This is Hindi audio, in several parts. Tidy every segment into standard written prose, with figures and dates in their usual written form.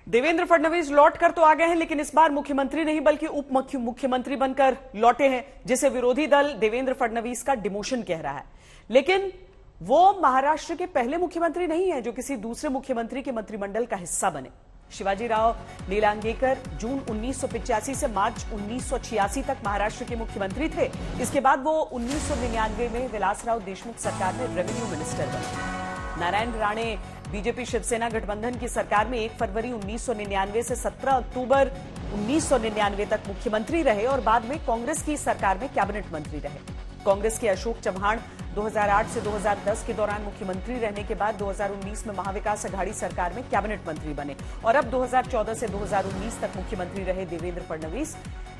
देवेंद्र फडणवीस लौट कर तो आ गए हैं, लेकिन इस बार मुख्यमंत्री नहीं बल्कि उप मुख्यमंत्री बनकर लौटे हैं, जिसे विरोधी दल देवेंद्र फडणवीस का डिमोशन कह रहा है। लेकिन वो महाराष्ट्र के पहले मुख्यमंत्री नहीं है जो किसी दूसरे मुख्यमंत्री के मंत्रिमंडल का हिस्सा बने। शिवाजीराव नीलांगेकर जून 1985 से मार्च 1986 तक महाराष्ट्र के मुख्यमंत्री थे। इसके बाद वो 1999 में विलासराव देशमुख सरकार में रेवेन्यू मिनिस्टर बने। नारायण राणे बीजेपी शिवसेना गठबंधन की सरकार में 1 फरवरी 1999 से 17 अक्टूबर 1999 तक मुख्यमंत्री रहे और बाद में कांग्रेस की सरकार में कैबिनेट मंत्री रहे। कांग्रेस के अशोक चव्हाण 2008 से 2010 के दौरान मुख्यमंत्री रहने के बाद 2019 में महाविकास अघाड़ी सरकार में कैबिनेट मंत्री बने और अब 2014 से 2019 तक मुख्यमंत्री रहे देवेंद्र फडणवीस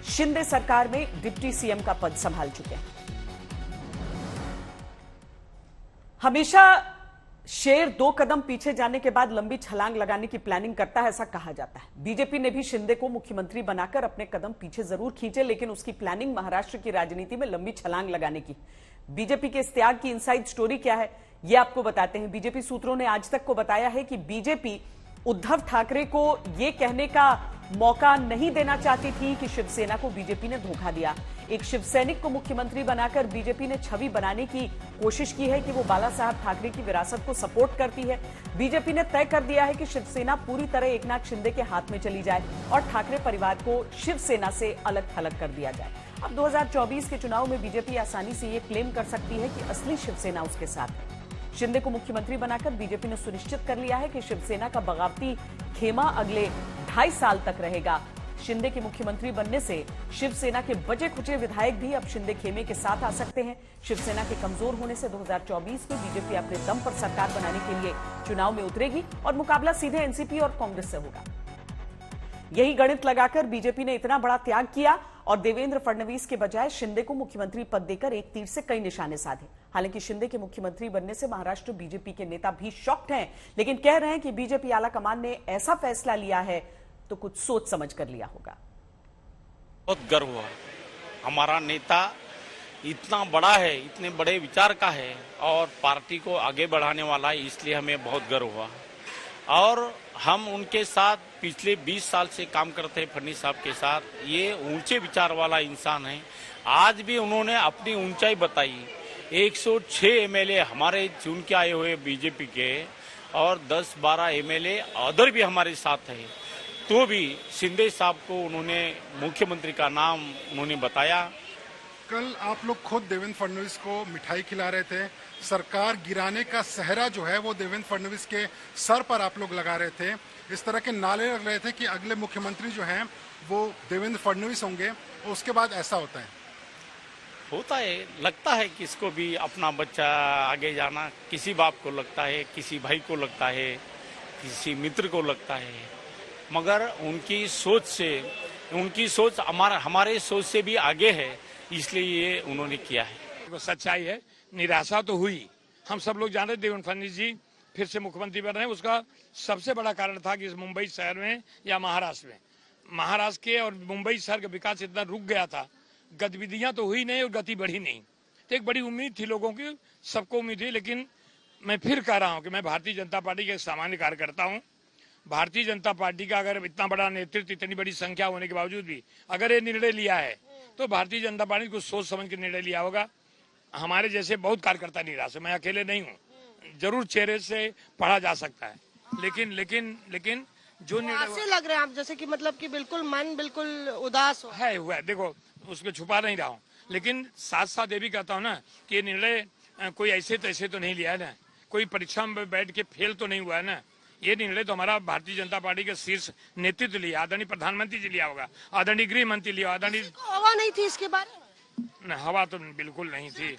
शिंदे सरकार में डिप्टी सीएम का पद संभाल चुके हैं। हमेशा शेर 2 कदम पीछे जाने के बाद लंबी छलांग लगाने की प्लानिंग करता है, ऐसा कहा जाता है। बीजेपी ने भी शिंदे को मुख्यमंत्री बनाकर अपने कदम पीछे जरूर खींचे, लेकिन उसकी प्लानिंग महाराष्ट्र की राजनीति में लंबी छलांग लगाने की। बीजेपी के इस त्याग की इनसाइड स्टोरी क्या है, यह आपको बताते हैं। बीजेपी सूत्रों ने आज तक को बताया है कि बीजेपी उद्धव ठाकरे को यह कहने का मौका नहीं देना चाहती थी कि शिवसेना को बीजेपी ने धोखा दिया। एक शिवसैनिक को मुख्यमंत्री बनाकर बीजेपी ने छवि बनाने की कोशिश की है कि वो बाला साहब ठाकरे की विरासत को सपोर्ट करती है। बीजेपी ने तय कर दिया है कि शिवसेना पूरी तरह एकनाथ शिंदे के हाथ में चली जाए और ठाकरे परिवार को शिवसेना से अलग थलग कर दिया जाए। अब 2024 के चुनाव में बीजेपी आसानी से ये क्लेम कर सकती है कि असली शिवसेना उसके साथ है। शिंदे को मुख्यमंत्री बनाकर बीजेपी ने सुनिश्चित कर लिया है कि शिवसेना का बगावती खेमा अगले 2.5 साल तक रहेगा। शिंदे के मुख्यमंत्री बनने से शिवसेना के बचे खुचे विधायक भी अब शिंदे खेमे के साथ आ सकते हैं। शिवसेना के कमजोर होने से 2024 में बीजेपी अपने दम पर सरकार बनाने के लिए चुनाव में उतरेगी और मुकाबला सीधे एनसीपी और कांग्रेस से होगा। यही गणित लगाकर बीजेपी ने इतना बड़ा त्याग किया और देवेंद्र फडणवीस के बजाय शिंदे को मुख्यमंत्री पद देकर एक तीर से कई निशाने साधे। हालांकि शिंदे के मुख्यमंत्री बनने से महाराष्ट्र बीजेपी के नेता भी शॉक्ड हैं, लेकिन कह रहे हैं कि बीजेपी आलाकमान ने ऐसा फैसला लिया है तो कुछ सोच समझ कर लिया होगा। बहुत गर्व हुआ, हमारा नेता इतना बड़ा है, इतने बड़े विचार का है और पार्टी को आगे बढ़ाने वाला है, इसलिए हमें बहुत गर्व हुआ। और हम उनके साथ पिछले 20 साल से काम करते हैं, फडणवीस साहब के साथ। ये ऊंचे विचार वाला इंसान है। आज भी उन्होंने अपनी ऊंचाई बताई। 106 एमएलए हमारे चुन के आए हुए बीजेपी के और 10-12 एमएलए अदर भी हमारे साथ है, तो भी शिंदे साहब को उन्होंने मुख्यमंत्री का नाम उन्होंने बताया। कल आप लोग खुद देवेंद्र फडणवीस को मिठाई खिला रहे थे। सरकार गिराने का सहरा जो है वो देवेंद्र फडणवीस के सर पर आप लोग लगा रहे थे। इस तरह के नारे लग रहे थे कि अगले मुख्यमंत्री जो हैं वो देवेंद्र फडणवीस होंगे और उसके बाद ऐसा होता है। लगता है किसको भी अपना बच्चा आगे जाना, किसी बाप को लगता है, किसी भाई को लगता है, किसी मित्र को लगता है, मगर उनकी सोच हमारे सोच से भी आगे है, इसलिए ये उन्होंने किया है। सच्चाई है, निराशा तो हुई। हम सब लोग जान रहे देवेंद्र फडणवीस जी फिर से मुख्यमंत्री बन रहे हैं। उसका सबसे बड़ा कारण था कि इस मुंबई शहर में या महाराष्ट्र के और मुंबई शहर का विकास इतना रुक गया था, गतिविधियां तो हुई नहीं और गति बढ़ी नहीं। तो एक बड़ी उम्मीद थी लोगों की, सबको उम्मीद थी। लेकिन मैं फिर कह रहा हूँ कि मैं भारतीय जनता पार्टी का एक सामान्य कार्यकर्ता हूँ। भारतीय जनता पार्टी का अगर इतना बड़ा नेतृत्व, इतनी बड़ी संख्या होने के बावजूद भी अगर ये निर्णय लिया है तो भारतीय जनता पार्टी को सोच समझ के निर्णय लिया होगा। हमारे जैसे बहुत कार्यकर्ता निराश है, मैं अकेले नहीं हूँ। जरूर चेहरे से पढ़ा जा सकता है, लेकिन जो निर्णय लग रहे हैं आप जैसे कि मतलब कि बिल्कुल मन बिल्कुल उदास हुआ है। देखो, उसको छुपा नहीं रहा हूँ, लेकिन साथ साथ ये भी कहता हूँ ना कि ये निर्णय कोई ऐसे तैसे तो नहीं लिया है ना, कोई परीक्षा में बैठ के फेल तो नहीं हुआ है ना। ये निर्णय तो हमारा भारतीय जनता पार्टी के शीर्ष नेतृत्व लिया, आदरणीय प्रधानमंत्री जी लिया होगा, आदरणीय गृह मंत्री लिया, आदरणीय। हवा नहीं थी इसके बारे में? हवा तो बिल्कुल नहीं थी।